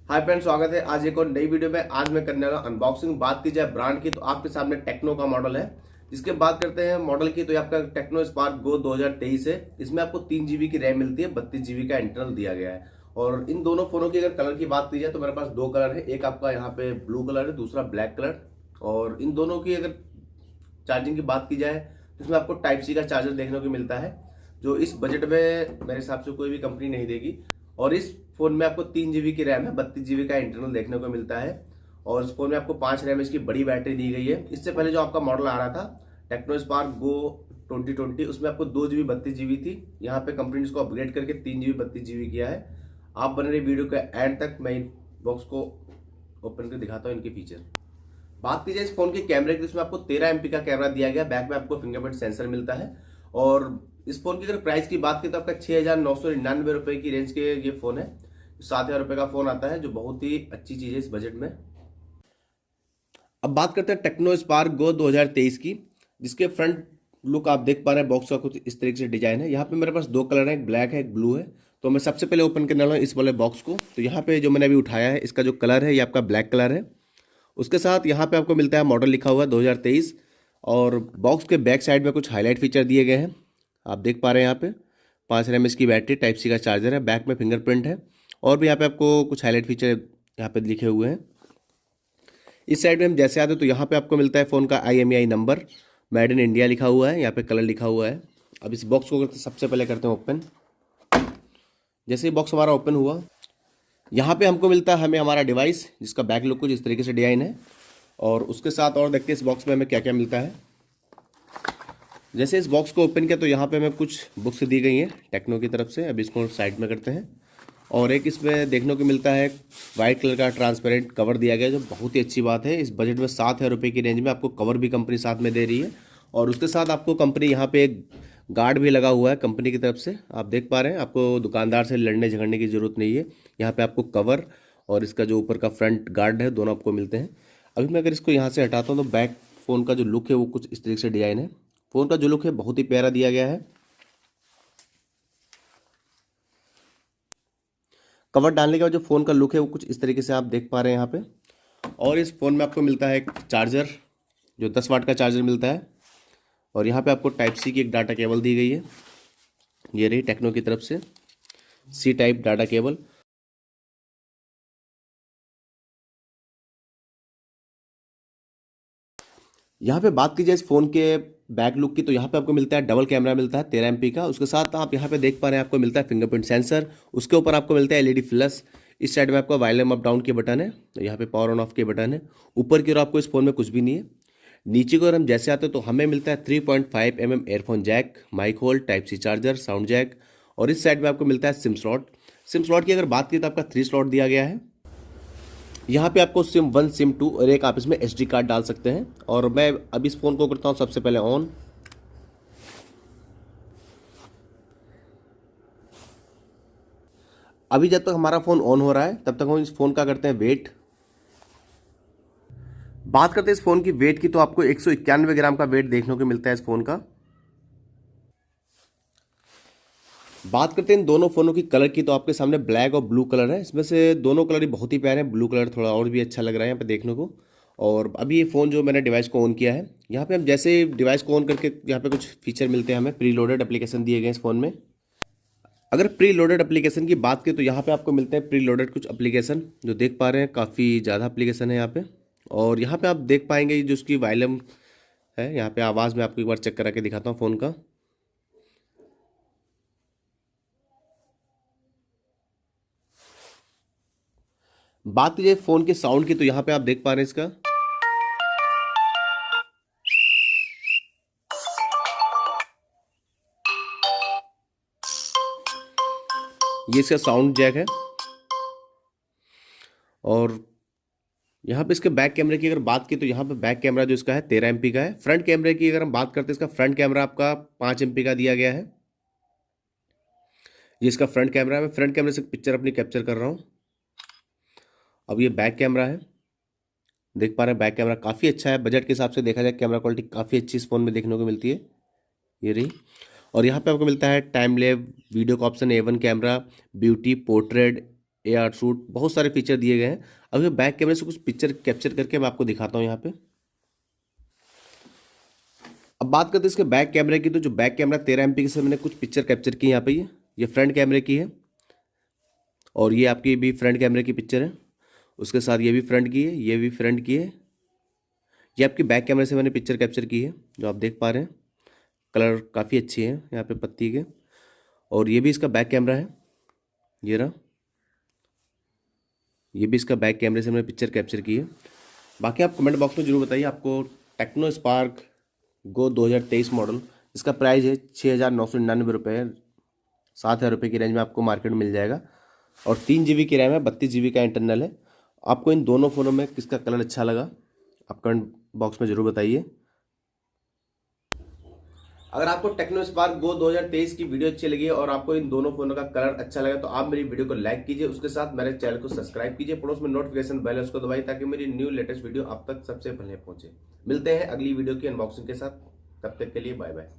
Hi friends, स्वागत है आज एक और नई वीडियो में। आज मैं करने वाला अनबॉक्सिंग। बात की जाए ब्रांड की तो आपके सामने टेक्नो का मॉडल है। जिसके बात करते हैं मॉडल की तो ये आपका टेक्नो स्पार्क गो 2023 है। इसमें आपको 3 GB की रैम मिलती है, 32 GB का इंटरनल दिया गया है। और इन दोनों फोनों की अगर कलर की बात की जाए तो मेरे पास दो कलर है। एक आपका यहाँ पे ब्लू कलर है, दूसरा ब्लैक कलर। और इन दोनों की अगर चार्जिंग की बात की जाए तो इसमें आपको टाइप सी का चार्जर देखने को मिलता है, जो इस बजट में मेरे हिसाब से कोई भी कंपनी नहीं देगी। और इस फोन में आपको 3 GB की रैम है, 32 GB का इंटरनल देखने को मिलता है। और इस फोन में आपको 5 रैम की बड़ी बैटरी दी गई है। इससे पहले जो आपका मॉडल आ रहा था टेक्नो स्पार्क गो 2020, उसमें आपको 2 GB 32 GB थी। यहाँ पे कंपनी ने इसको अपग्रेड करके 3 GB 32 GB किया है। आप बने रही वीडियो के एंड तक, मैं इन बॉक्स को ओपन करके दिखाता हूँ इनके फीचर। बात की जाए इस फोन के कैमरे की, इसमें आपको 13 MP का कैमरा दिया गया। बैक में आपको फिंगरप्रिंट सेंसर मिलता है। और इस फोन की अगर प्राइस की बात की तो आपका 6,999 रुपए की रेंज के ये फोन है। 7,000 रुपए का फोन आता है, जो बहुत ही अच्छी चीज है इस बजट में। अब बात करते हैं टेक्नो स्पार्क गो 2023 की, जिसके फ्रंट लुक आप देख पा रहे हैं। बॉक्स का कुछ इस तरीके से डिजाइन है। यहाँ पे मेरे पास दो कलर है, एक ब्लैक है, एक ब्लू है। तो मैं सबसे पहले ओपन करने वाला हूँ इस वाले बॉक्स को। तो यहाँ पे जो मैंने अभी उठाया है, इसका जो कलर है ये आपका ब्लैक कलर है। उसके साथ यहाँ पे आपको मिलता है मॉडल लिखा हुआ है 2023। और बॉक्स के बैक साइड में कुछ हाईलाइट फीचर दिए गए हैं। आप देख पा रहे हैं यहाँ पे 5 mAh की बैटरी, टाइप सी का चार्जर है, बैक में फिंगरप्रिंट है। और भी यहाँ पे आपको कुछ हाईलाइट फीचर यहाँ पे लिखे हुए हैं। इस साइड में हम जैसे आते हैं तो यहाँ पे आपको मिलता है फ़ोन का IMEI number, made in India लिखा हुआ है, यहाँ पे कलर लिखा हुआ है। अब इस बॉक्स को सबसे पहले करते हैं ओपन। जैसे ही बॉक्स हमारा ओपन हुआ, यहाँ पे हमको मिलता है हमें हमारा डिवाइस, जिसका बैक लुक कुछ इस तरीके से डिजाइन है। और उसके साथ और देखते हैं इस बॉक्स में हमें क्या क्या मिलता है। जैसे इस बॉक्स को ओपन किया तो यहाँ पे हमें कुछ बुक्स दी गई हैं टेक्नो की तरफ से। अब इसको साइड में करते हैं। और एक इसमें देखने को मिलता है वाइट कलर का ट्रांसपेरेंट कवर दिया गया, जो बहुत ही अच्छी बात है। इस बजट में 7,000 रुपये की रेंज में आपको कवर भी कंपनी साथ में दे रही है। और उसके साथ आपको कंपनी यहाँ पे एक गार्ड भी लगा हुआ है कंपनी की तरफ से। आप देख पा रहे हैं, आपको दुकानदार से लड़ने झगड़ने की ज़रूरत नहीं है। यहाँ पे आपको कवर और इसका जो ऊपर का फ्रंट गार्ड है, दोनों आपको मिलते हैं। अभी मैं अगर इसको यहाँ से हटाता हूँ तो बैक फ़ोन का जो लुक है वो कुछ इस तरीके से डिज़ाइन है। फ़ोन का जो लुक है बहुत ही प्यारा दिया गया है। कवर डालने के बाद जो फ़ोन का लुक है वो कुछ इस तरीके से आप देख पा रहे हैं यहाँ पे। और इस फ़ोन में आपको मिलता है एक चार्जर, जो 10 वाट का चार्जर मिलता है। और यहाँ पे आपको टाइप सी की एक डाटा केबल दी गई है, ये रही टेक्नो की तरफ से सी टाइप डाटा केबल। यहाँ पे बात की जाए इस फ़ोन के बैक लुक की तो यहाँ पे आपको मिलता है डबल कैमरा मिलता है 13 MP का। उसके साथ आप यहाँ पे देख पा रहे हैं आपको मिलता है फिंगरप्रिंट सेंसर। उसके ऊपर आपको मिलता है LED फ्लैश। इस साइड में आपको वॉल्यूम अप डाउन के बटन है, तो यहाँ पे पावर ऑन ऑफ के बटन है। ऊपर की ओर आपको इस फोन में कुछ भी नहीं है। नीचे की ओर हम जैसे आते हैं तो हमें मिलता है 3.5 mm earphone jack, mic hole, type C charger, sound jack. और इस साइड में आपको मिलता है सिम स्लॉट। सिम स्लॉट की अगर बात की तो आपका 3 स्लॉट दिया गया है। यहाँ पे आपको सिम 1, सिम 2 और एक आप इसमें SD कार्ड डाल सकते हैं। और मैं अभी इस फ़ोन को करता हूँ सबसे पहले ऑन। अभी जब तक हमारा फ़ोन ऑन हो रहा है तब तक हम इस फ़ोन का करते हैं वेट। बात करते हैं इस फ़ोन की वेट की तो आपको 191 ग्राम का वेट देखने को मिलता है इस फ़ोन का। बात करते हैं इन दोनों फ़ोनों की कलर की तो आपके सामने ब्लैक और ब्लू कलर है। इसमें से दोनों कलर ही बहुत ही प्यारे हैं। ब्लू कलर थोड़ा और भी अच्छा लग रहा है यहाँ पे देखने को। और अभी ये फ़ोन जो मैंने डिवाइस को ऑन किया है, यहाँ पे हम जैसे डिवाइस को ऑन करके यहाँ पे कुछ फीचर मिलते हैं हमें। प्री लोडेड एप्लीकेशन दिए गए इस फ़ोन में। अगर प्री लोडेड एप्लीकेशन की बात की तो यहाँ पे आपको मिलते हैं प्री लोडेड कुछ एप्लीकेशन, जो देख पा रहे हैं काफ़ी ज़्यादा एप्लीकेशन है यहाँ पे। और यहाँ पे आप देख पाएंगे जो उसकी वॉल्यूम है, यहाँ पे आवाज़ में आपको एक बार चेक करा के दिखाता हूँ फ़ोन का। बात कीजिए फ़ोन के साउंड की तो यहाँ पे आप देख पा रहे हैं इसका, ये इसका साउंड जैक है। और यहाँ पे इसके बैक कैमरे की अगर बात की तो यहाँ पे बैक कैमरा जो इसका है 13 MP का है। फ्रंट कैमरे की अगर हम बात करते हैं, इसका फ्रंट कैमरा आपका 5 MP का दिया गया है। ये इसका फ्रंट कैमरा है। मैं फ्रंट कैमरे से पिक्चर अपनी कैप्चर कर रहा हूँ। अब ये बैक कैमरा है, देख पा रहे हैं बैक कैमरा काफ़ी अच्छा है। बजट के हिसाब से देखा जाए कैमरा क्वालिटी काफ़ी अच्छी इस फ़ोन में देखने को मिलती है, ये रही। और यहाँ पे आपको मिलता है टाइम लैप वीडियो का option, A1 camera, beauty, portrait, AR shoot, बहुत सारे फीचर दिए गए हैं। अब ये बैक कैमरे से कुछ पिक्चर कैप्चर करके मैं आपको दिखाता हूँ यहाँ पे। अब बात करते हैं इसके बैक कैमरे की, तो जो बैक कैमरा 13 MP से मैंने कुछ पिक्चर कैप्चर की यहाँ पे। ये फ्रंट कैमरे की है और ये आपकी भी फ्रंट कैमरे की पिक्चर है। उसके साथ ये भी फ्रंट की है, ये भी फ्रंट की है। ये आपकी बैक कैमरे से मैंने पिक्चर कैप्चर की है, जो आप देख पा रहे हैं। कलर काफ़ी अच्छी है यहाँ पे पत्ती के। और ये भी इसका बैक कैमरा है, ये रहा। ये भी इसका बैक कैमरे से मैंने पिक्चर कैप्चर की है। बाकी आप कमेंट बॉक्स में जरूर बताइए आपको टेक्नो स्पार्क गो 2023 मॉडल, इसका प्राइस है 6,999 रुपये, 7,000 रुपये की रेंज में आपको मार्केट में मिल जाएगा। और 3 GB की रैम है, 32 GB का इंटरनल है। आपको इन दोनों फ़ोनों में किसका कलर अच्छा लगा आप कमेंट बॉक्स में ज़रूर बताइए। अगर आपको टेक्नो स्पार्क गो 2023 की वीडियो अच्छी लगी और आपको इन दोनों फोनों का कलर अच्छा लगा तो आप मेरी वीडियो को लाइक कीजिए, उसके साथ मेरे चैनल को सब्सक्राइब कीजिए, पड़ोस में नोटिफिकेशन बेल है उसको दबाइए ताकि मेरी न्यू लेटेस्ट वीडियो आप तक सबसे पहले पहुंचे। मिलते हैं अगली वीडियो की अनबॉक्सिंग के साथ, तब तक के लिए बाय बाय।